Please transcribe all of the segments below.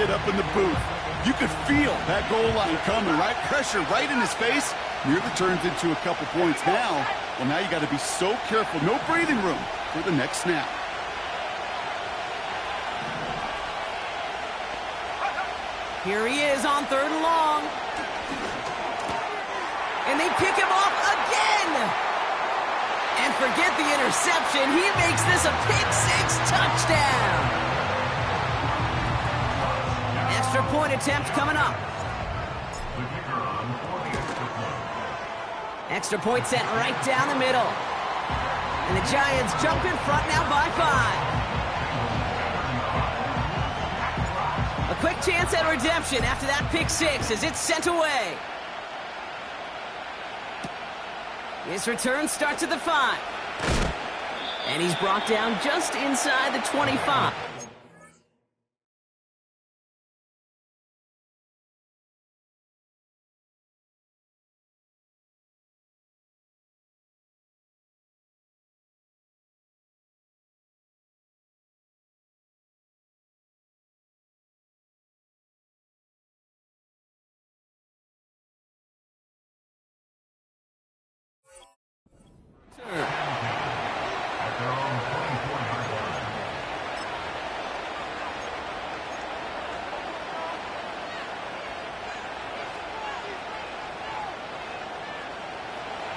kid up in the booth. You could feel that goal line coming, right? Pressure right in his face. Nearly turns into a couple points now. Well, now you got to be so careful. No breathing room for the next snap. Here he is on 3rd and long. And they pick him off again. And forget the interception. He makes this a pick-6 touchdown. Extra point attempt coming up. Extra point sent right down the middle. And the Giants jump in front now by 5. A quick chance at redemption after that pick-6 as it's sent away. His return starts at the 5. And he's brought down just inside the 25.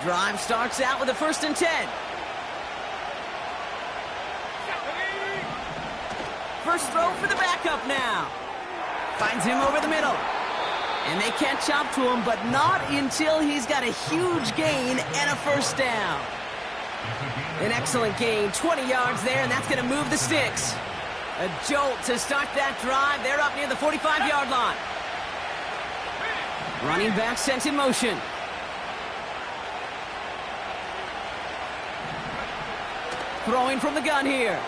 Drive starts out with a 1st and 10. First throw for the backup now. Finds him over the middle. And they catch up to him, but not until he's got a huge gain and a 1st down. An excellent gain, 20 yards there, and that's going to move the sticks. A jolt to start that drive. They're up near the 45-yard line. Running back sent in motion. Throwing from the gun here.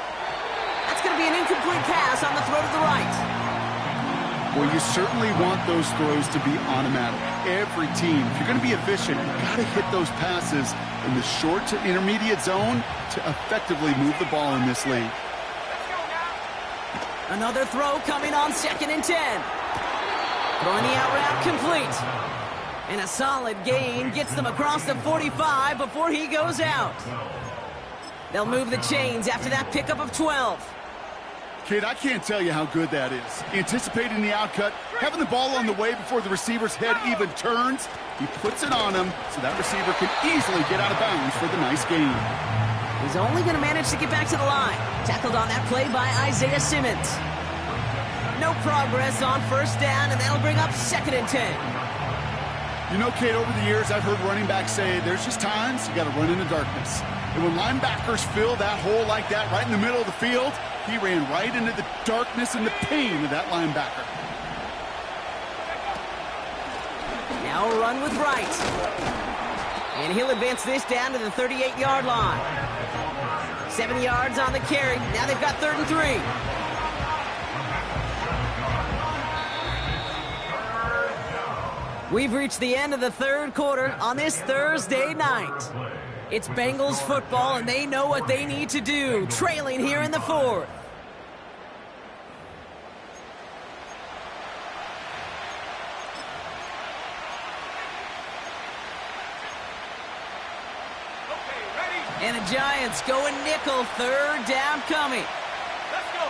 That's going to be an incomplete pass on the throw to the right. Well, you certainly want those throws to be automatic. Every team, if you're going to be efficient, you've got to hit those passes in the short to intermediate zone to effectively move the ball in this league. Another throw coming on 2nd and 10. Throwing the out route complete. And a solid gain gets them across the 45 before he goes out. They'll move the chains after that pickup of 12. Kid, I can't tell you how good that is. Anticipating the outcut, having the ball on the way before the receiver's head even turns. He puts it on him so that receiver can easily get out of bounds for the nice gain. He's only going to manage to get back to the line. Tackled on that play by Isaiah Simmons. No progress on 1st down, and that'll bring up 2nd and 10. You know, Kate, over the years, I've heard running backs say there's just times you got to run in the darkness. And when linebackers fill that hole like that right in the middle of the field, he ran right into the darkness and the pain of that linebacker. Now a run with Wright. And he'll advance this down to the 38-yard line. 7 yards on the carry. Now they've got 3rd and 3. We've reached the end of the 3rd quarter on this Thursday night. It's Bengals football, and they know what they need to do, trailing here in the 4th. And the Giants going nickel, 3rd down coming. Let's go.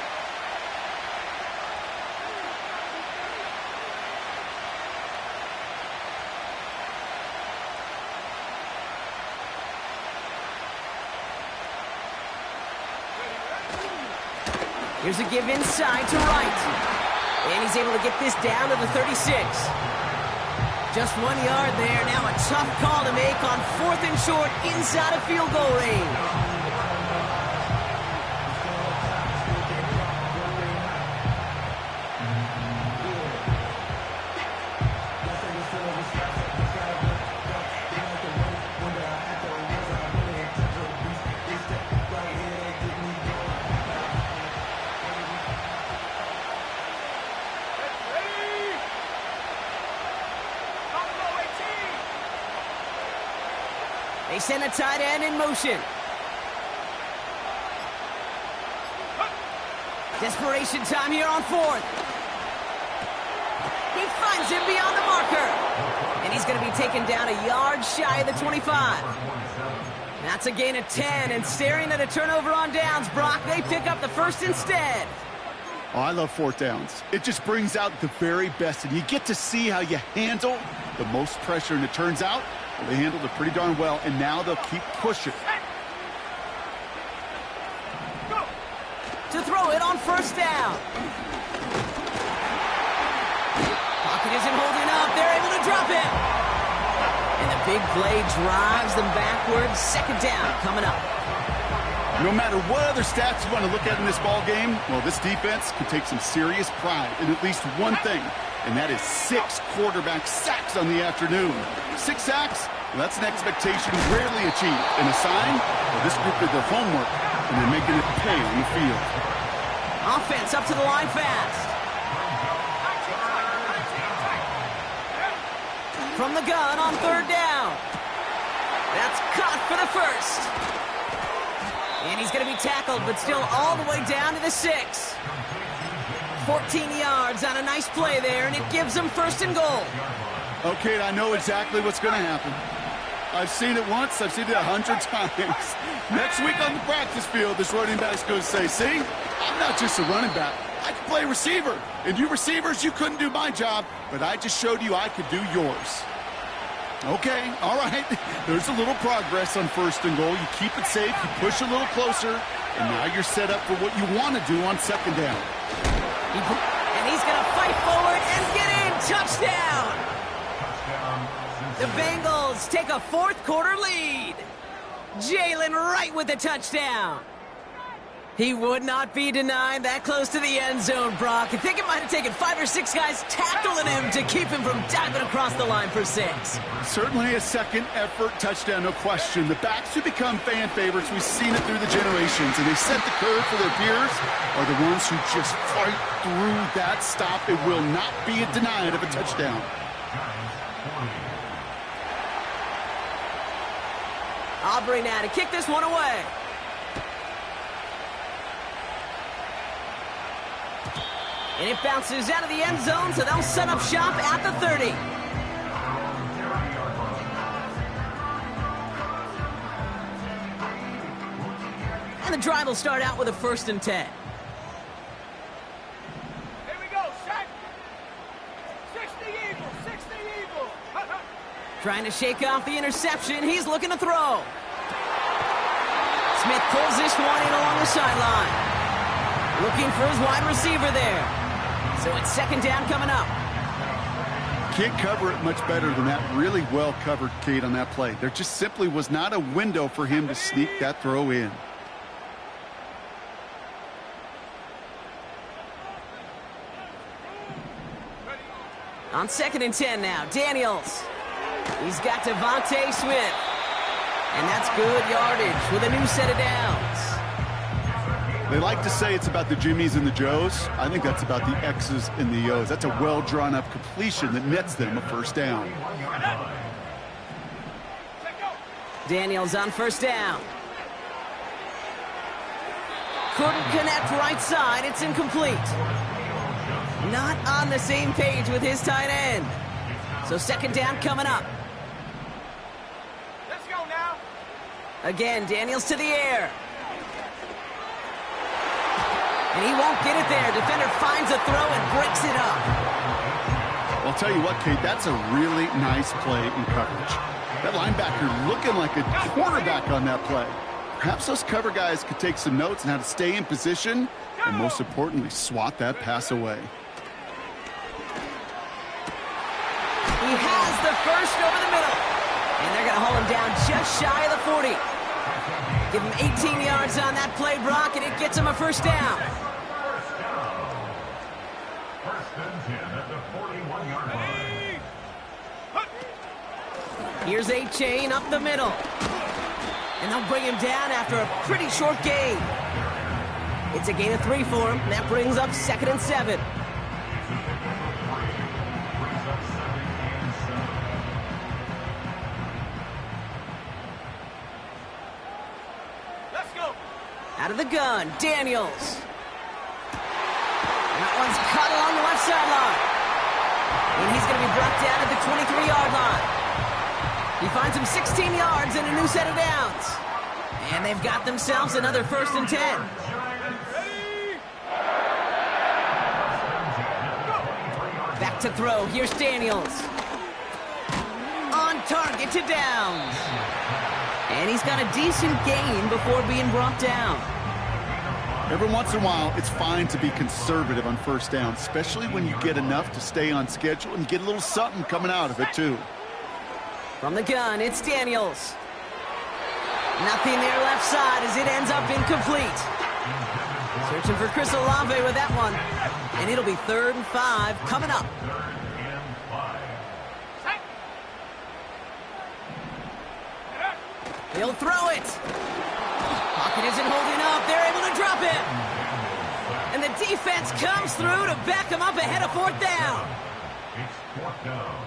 Here's a give inside to Wright. And he's able to get this down to the 36. Just 1 yard there. Now a tough call to make on 4th and short inside of field goal range. They send a tight end in motion. Desperation time here on 4th. going to be taken down a yard shy of the 25. That's a gain of 10, and staring at a turnover on downs, Brock, they pick up the first instead. Oh, I love fourth downs. It just brings out the very best, and you get to see how you handle the most pressure, and it turns out well, they handled it pretty darn well, and now they'll keep pushing. To throw it on first down. Pocket isn't holding up. They're able to drop it. And the big play drives them backwards. Second down coming up. No matter what other stats you want to look at in this ball game, well, this defense can take some serious pride in at least one thing, and that is 6 quarterback sacks on the afternoon. 6 sacks? Well, that's an expectation rarely achieved. And a sign, well, this group did their homework, and they're making it pay on the field. Offense up to the line fast. From the gun on third down. That's caught for the first. And he's going to be tackled, but still all the way down to the 6. 14 yards on a nice play there, and it gives them first and goal. Okay, I know exactly what's going to happen. I've seen it once. I've seen it 100 times. Next week on the practice field, this running back's going to say, see, I'm not just a running back. I can play receiver. And you receivers, you couldn't do my job, but I just showed you I could do yours. Okay, all right. There's a little progress on first and goal. You keep it safe, you push a little closer, and now you're set up for what you want to do on second down. And he's going to fight forward and get in. Touchdown! The Bengals take a fourth quarter lead. Jalen Wright with the touchdown. He would not be denied that close to the end zone, Brock. I think it might have taken 5 or 6 guys tackling him to keep him from diving across the line for 6. Certainly a second effort touchdown, no question. The backs who become fan favorites, we've seen it through the generations, and they set the curve for their peers, are the ones who just fight through that stop. It will not be denied of a touchdown. Aubrey now to kick this one away. And it bounces out of the end zone, so they'll set up shop at the 30. And the drive will start out with a 1st and 10. Here we go, set. 60 Eagles, 60 Eagles. Trying to shake off the interception. He's looking to throw. Smith pulls this one in along the sideline. Looking for his wide receiver there. So it's second down coming up. Can't cover it much better than that. Really well covered, Kate, on that play. There just simply was not a window for him to sneak that throw in. On 2nd and 10 now, Daniels. He's got Devontae Smith. And that's good yardage with a new set of downs. They like to say it's about the Jimmies and the Joes. I think that's about the X's and the O's. That's a well-drawn-up completion that nets them a first down. Daniels on first down. Couldn't connect right side. It's incomplete. Not on the same page with his tight end. So second down coming up. Let's go now. Again, Daniels to the air. And he won't get it there. Defender finds a throw and breaks it up. I'll tell you what, Kate, that's a really nice play in coverage. That linebacker looking like a quarterback on that play. Perhaps those cover guys could take some notes on how to stay in position and, most importantly, swat that pass away. He has the first over the middle. And they're going to hold him down just shy of the 40. Give him 18 yards on that play, Brock, and it gets him a first down. Here's a chain up the middle. And they'll bring him down after a pretty short gain. It's a gain of 3 for him, and that brings up 2nd and 7. Let's go. Out of the gun, Daniels. That one's caught along the left sideline. And he's going to be brought down at the 23-yard line. He finds him 16 yards and a new set of downs. And they've got themselves another 1st and 10. Back to throw. Here's Daniels. On target to Downs. And he's got a decent gain before being brought down. Every once in a while, it's fine to be conservative on 1st down, especially when you get enough to stay on schedule and get a little something coming out of it, too. From the gun, it's Daniels. Nothing there left side as it ends up incomplete. Searching for Chris Olave with that one. And it'll be 3rd and 5 coming up. He'll throw it. Pocket isn't holding up. They're able to drop it. And the defense comes through to back him up ahead of 4th down. It's 4th down.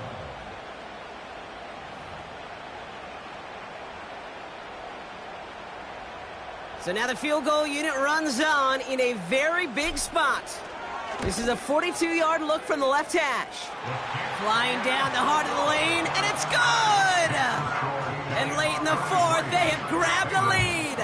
So now the field goal unit runs on in a very big spot. This is a 42-yard look from the left hash. Flying down the heart of the lane, and it's good! And late in the 4th, they have grabbed a lead.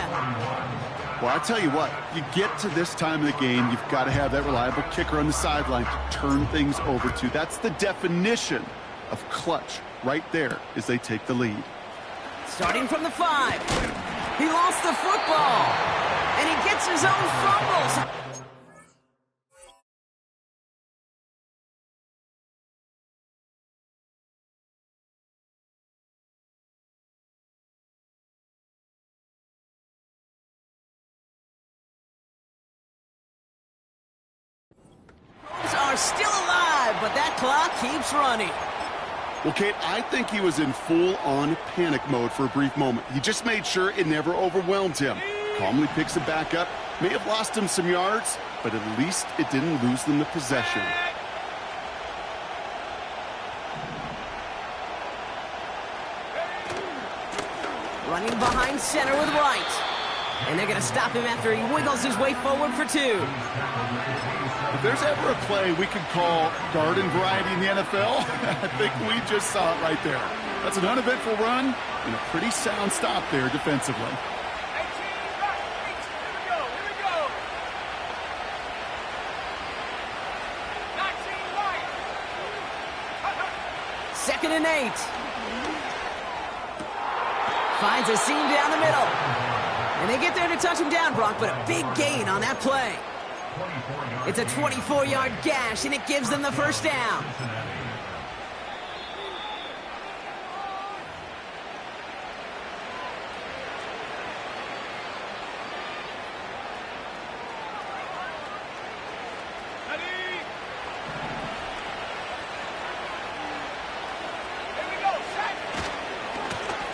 Well, I tell you what, you get to this time of the game, you've got to have that reliable kicker on the sideline to turn things over to. That's the definition of clutch right there as they take the lead. Starting from the 5. He lost the football, and he gets his own fumbles. Are still alive, but that clock keeps running. Well, Kate, I think he was in full-on panic mode for a brief moment. He just made sure it never overwhelmed him. Calmly picks it back up. May have lost him some yards, but at least it didn't lose them the possession. Running behind center with Wright. And they're going to stop him after he wiggles his way forward for 2. If there's ever a play we could call garden variety in the NFL, I think we just saw it right there. That's an uneventful run and a pretty sound stop there defensively. 18 right, 18, here we go. 19 right. 2nd and 8. Finds a seam down the middle. And they get there to touch him down, Brock, but a big gain on that play. It's a 24-yard gash, and it gives them the 1st down.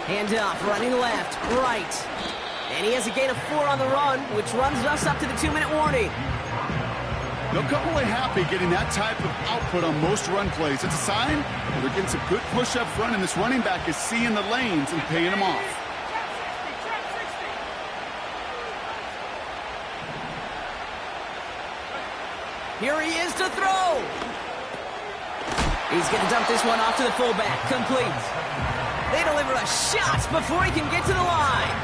Hand off, running left, right. And he has a gain of 4 on the run, which runs us up to the 2-minute warning. They'll come away happy getting that type of output on most run plays. It's a sign that they're getting some good push up front, and this running back is seeing the lanes and paying them off. Here he is to throw. He's going to dump this one off to the fullback. Complete. They deliver a shot before he can get to the line.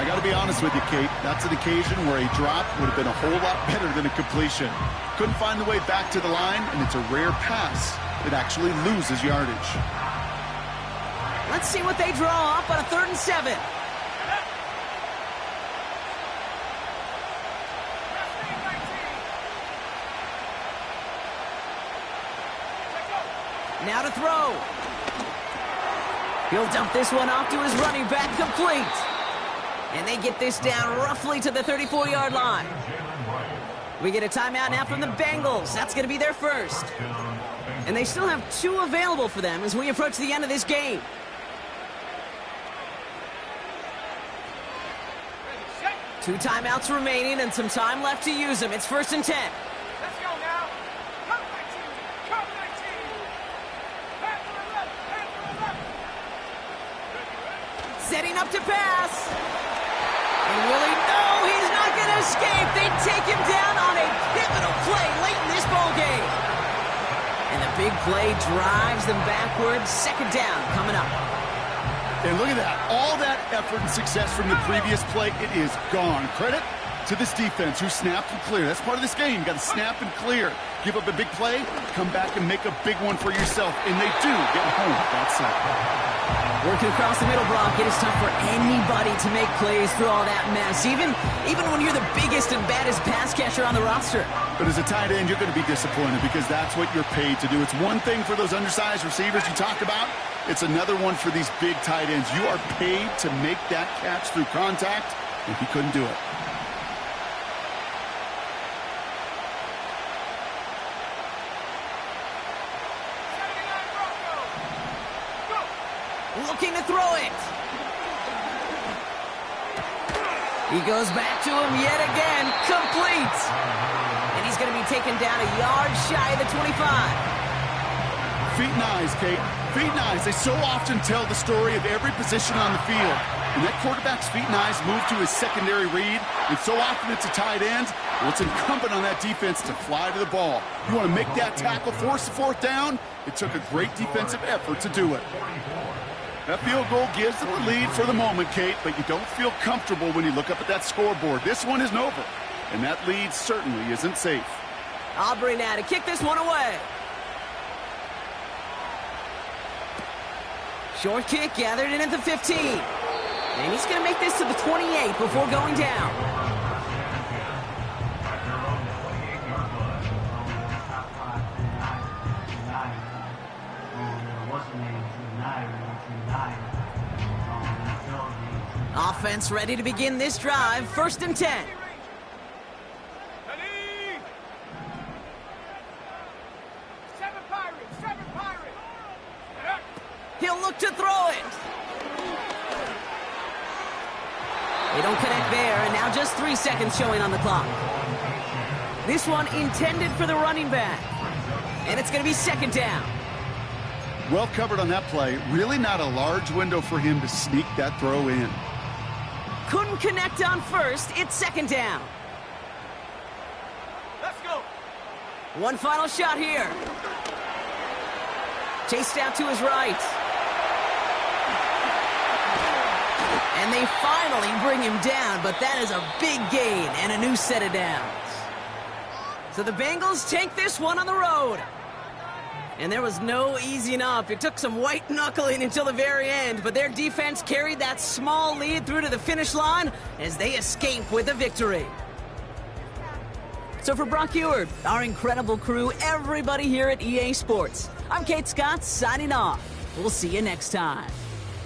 I got to be honest with you, Kate. That's an occasion where a drop would have been a whole lot better than a completion. Couldn't find the way back to the line, and it's a rare pass that actually loses yardage. Let's see what they draw up on a 3rd and 7. Now to throw. He'll dump this one off to his running back, complete. And they get this down roughly to the 34-yard line. We get a timeout now from the Bengals. That's going to be their first. And they still have 2 available for them as we approach the end of this game. Two timeouts remaining and some time left to use them. It's 1st and 10. Let's go now. Come 19. Come 19. Pass to the left. Pass to the left. Setting up to pass. And Willie, no, he's not going to escape. They take him down on a pivotal play late in this ball game. And the big play drives them backwards. Second down coming up. And look at that. All that effort and success from the previous play, it is gone. Credit to this defense who snapped and cleared. That's part of this game. You got to snap and clear. Give up a big play, come back and make a big one for yourself. And they do get home with that sack. Working across the middle, Brock, it is tough for anybody to make plays through all that mess, even when you're the biggest and baddest pass catcher on the roster. But as a tight end, you're going to be disappointed because that's what you're paid to do. It's one thing for those undersized receivers you talk about. It's another one for these big tight ends. You are paid to make that catch through contact, and he couldn't do it. Looking to throw it. He goes back to him yet again. Complete. And he's going to be taken down a yard shy of the 25. Feet and eyes, Kate. Feet and eyes. They so often tell the story of every position on the field. And that quarterback's feet and eyes move to his secondary read. And so often it's a tight end. Well, it's incumbent on that defense to fly to the ball. You want to make that tackle, force the fourth down? It took a great defensive effort to do it. That field goal gives them the lead for the moment, Kate, but you don't feel comfortable when you look up at that scoreboard. This one isn't over, and that lead certainly isn't safe. Aubrey now to kick this one away. Short kick gathered in at the 15. And he's going to make this to the 28 before going down. Offense ready to begin this drive. 1st and 10. He'll look to throw it. They don't connect there, and now just 3 seconds showing on the clock. This one intended for the running back. And it's going to be 2nd down. Well covered on that play. Really not a large window for him to sneak that throw in. Couldn't connect on 1st. It's 2nd down. Let's go. One final shot here. Chased out to his right. And they finally bring him down, but that is a big gain and a new set of downs. So the Bengals take this one on the road. And there was no easing up. It took some white knuckling until the very end, but their defense carried that small lead through to the finish line as they escape with a victory. So for Brock Eward, our incredible crew, everybody here at EA Sports, I'm Kate Scott signing off. We'll see you next time.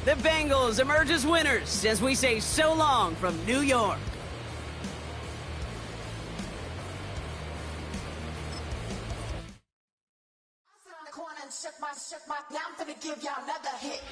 The Bengals emerge as winners as we say so long from New York. Shook my, now I'm finna give y'all another hit.